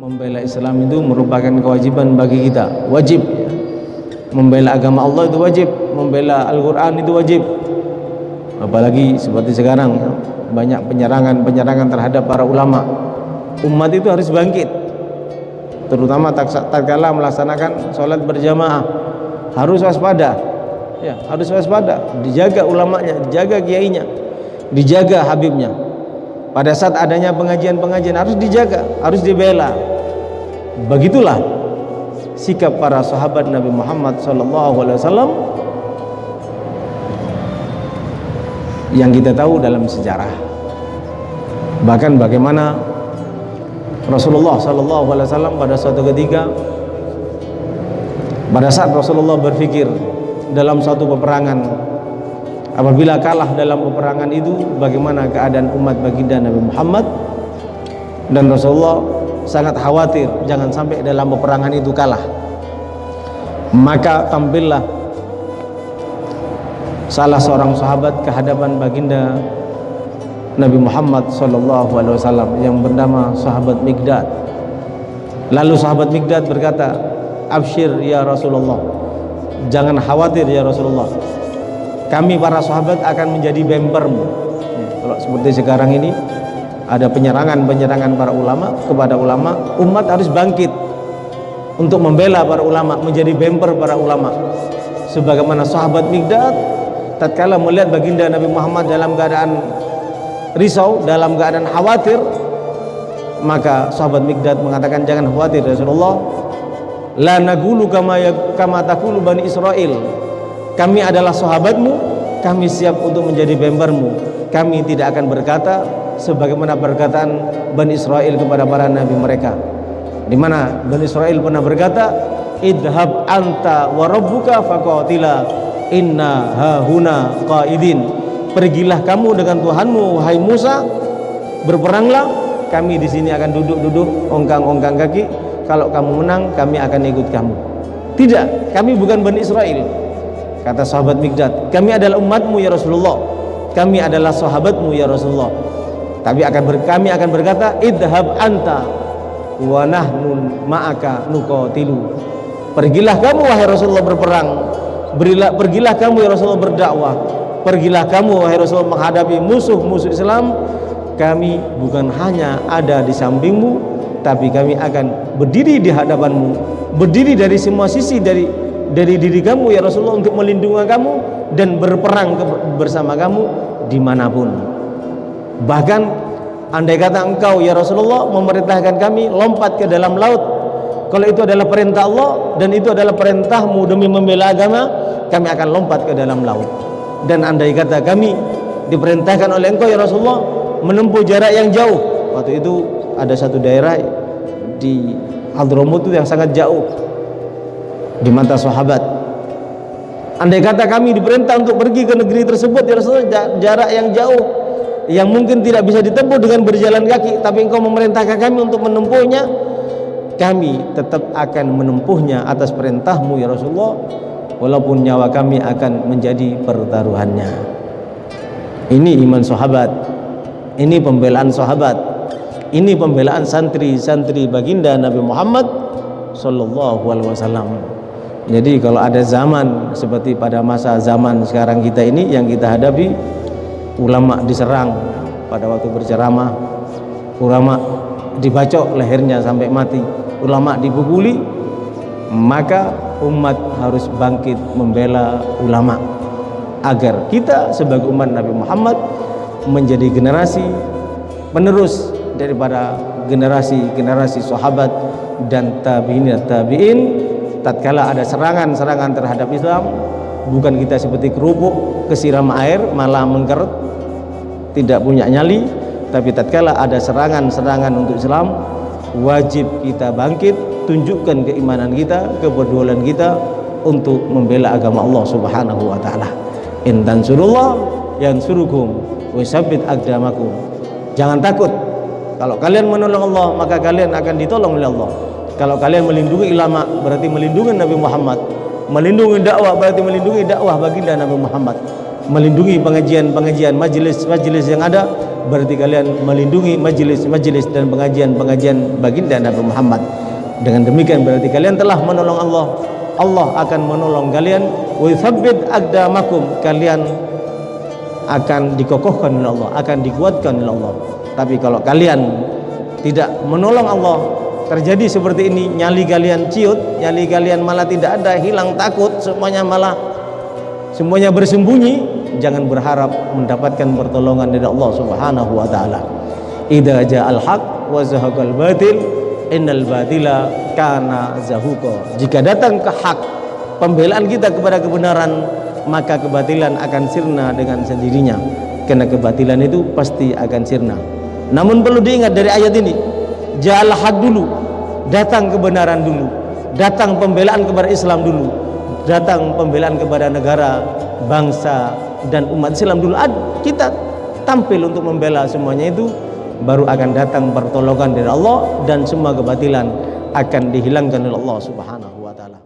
Membela Islam itu merupakan kewajiban bagi kita, wajib. Membela agama Allah itu wajib, membela Al-Quran itu wajib. Apalagi seperti sekarang banyak penyerangan terhadap para ulama. Umat itu harus bangkit, terutama tatkala melaksanakan sholat berjamaah. Harus waspada, ya, harus waspada. Dijaga ulamanya, dijaga kiainya, dijaga habibnya. Pada saat adanya pengajian harus dijaga, harus dibela. Begitulah sikap para sahabat Nabi Muhammad SAW yang kita tahu dalam sejarah. Bahkan bagaimana Rasulullah SAW pada suatu ketika, pada saat Rasulullah berpikir dalam suatu peperangan, apabila kalah dalam peperangan itu, bagaimana keadaan umat baginda Nabi Muhammad, dan Rasulullah sangat khawatir jangan sampai dalam peperangan itu kalah. Maka tampillah salah seorang sahabat ke hadapan baginda Nabi Muhammad SAW yang bernama sahabat Miqdad. Lalu sahabat Miqdad berkata, "Absyir ya Rasulullah, jangan khawatir ya Rasulullah, kami para sahabat akan menjadi bempermu." Kalau seperti sekarang ini ada penyerangan para ulama kepada ulama, umat harus bangkit untuk membela para ulama, menjadi bemper para ulama. Sebagaimana sahabat Miqdad tatkala melihat baginda Nabi Muhammad dalam keadaan risau, dalam keadaan khawatir, maka sahabat Miqdad mengatakan, "Jangan khawatir Rasulullah, la naqulu kama taqulu Bani Israel. Kami adalah sahabatmu, kami siap untuk menjadi bempermu. Kami tidak akan berkata sebagaimana perkataan Bani Israel kepada para nabi mereka, di mana Bani Israel pernah berkata, idhab anta wa rabbuka faqatila inna hahuna qaidin." Pergilah kamu dengan Tuhanmu wahai Musa, berperanglah, kami di sini akan duduk-duduk ongkang-ongkang kaki. Kalau kamu menang, kami akan ikut kamu. Tidak, kami bukan Bani Israel. Kata sahabat Miqdad, kami adalah umatmu ya Rasulullah, kami adalah sahabatmu ya Rasulullah. Tapi kami akan berkata, idhab anta wa nahnu ma'aka nuqatilu. Pergilah kamu wahai Rasulullah berperang, pergilah kamu ya Rasulullah berdakwah, pergilah kamu wahai Rasulullah menghadapi musuh-musuh Islam. Kami bukan hanya ada di sampingmu, tapi kami akan berdiri di hadapanmu, berdiri dari semua sisi dari diri kamu ya Rasulullah untuk melindungi kamu dan berperang bersama kamu dimanapun. Bahkan andai kata engkau ya Rasulullah memerintahkan kami lompat ke dalam laut, kalau itu adalah perintah Allah dan itu adalah perintahmu demi membela agama, kami akan lompat ke dalam laut. Dan andai kata kami diperintahkan oleh engkau ya Rasulullah menempuh jarak yang jauh, waktu itu ada satu daerah di Hadramut yang sangat jauh di mata sahabat. Andai kata kami diperintah untuk pergi ke negeri tersebut ya Rasulullah, jarak yang jauh yang mungkin tidak bisa ditempuh dengan berjalan kaki, tapi engkau memerintahkan kami untuk menempuhnya, kami tetap akan menempuhnya atas perintahmu ya Rasulullah, walaupun nyawa kami akan menjadi pertaruhannya. Ini iman sahabat, ini pembelaan sahabat, ini pembelaan santri-santri baginda Nabi Muhammad sallallahu alaihi wasallam. Jadi kalau ada zaman seperti pada masa zaman sekarang kita ini yang kita hadapi, ulama diserang pada waktu berceramah, ulama dibacok lehernya sampai mati, ulama dipukuli, maka umat harus bangkit membela ulama agar kita sebagai umat Nabi Muhammad menjadi generasi penerus daripada generasi sahabat dan tabi'in. Tatkala ada serangan terhadap Islam, bukan kita seperti kerupuk kesiram air malah mengkeret, tidak punya nyali, tapi tatkala ada serangan untuk Islam, wajib kita bangkit, tunjukkan keimanan kita, kepedulian kita untuk membela agama Allah Subhanahu wa taala. In tansurullah yansurukum wa yusabbit aqdamakum. Jangan takut. Kalau kalian menolong Allah, maka kalian akan ditolong oleh Allah. Kalau kalian melindungi ulama, berarti melindungi Nabi Muhammad. Melindungi dakwah berarti melindungi dakwah baginda Nabi Muhammad. Melindungi pengajian, majelis yang ada, berarti kalian melindungi majelis-majelis dan pengajian-pengajian baginda Nabi Muhammad. Dengan demikian berarti kalian telah menolong Allah. Allah akan menolong kalian. Wa yuthabbit aqdamakum, kalian akan dikokohkan oleh Allah, akan dikuatkan oleh Allah. Tapi kalau kalian tidak menolong Allah, terjadi seperti ini, nyali kalian ciut, nyali kalian malah tidak ada, hilang, takut, semuanya bersembunyi, jangan berharap mendapatkan pertolongan dari Allah Subhanahu wa taala. Idza ja'al haq wa zahaqal batil innal batila kana zahuqa. Jika datang ke hak, pembelaan kita kepada kebenaran, maka kebatilan akan sirna dengan sendirinya. Karena kebatilan itu pasti akan sirna. Namun perlu diingat dari ayat ini, ja'al haq dulu, datang kebenaran dulu, datang pembelaan kepada Islam dulu, datang pembelaan kepada negara, bangsa dan umat Islam dulu. Kita tampil untuk membela semuanya itu, baru akan datang pertolongan dari Allah dan semua kebatilan akan dihilangkan oleh Allah Subhanahu wa taala.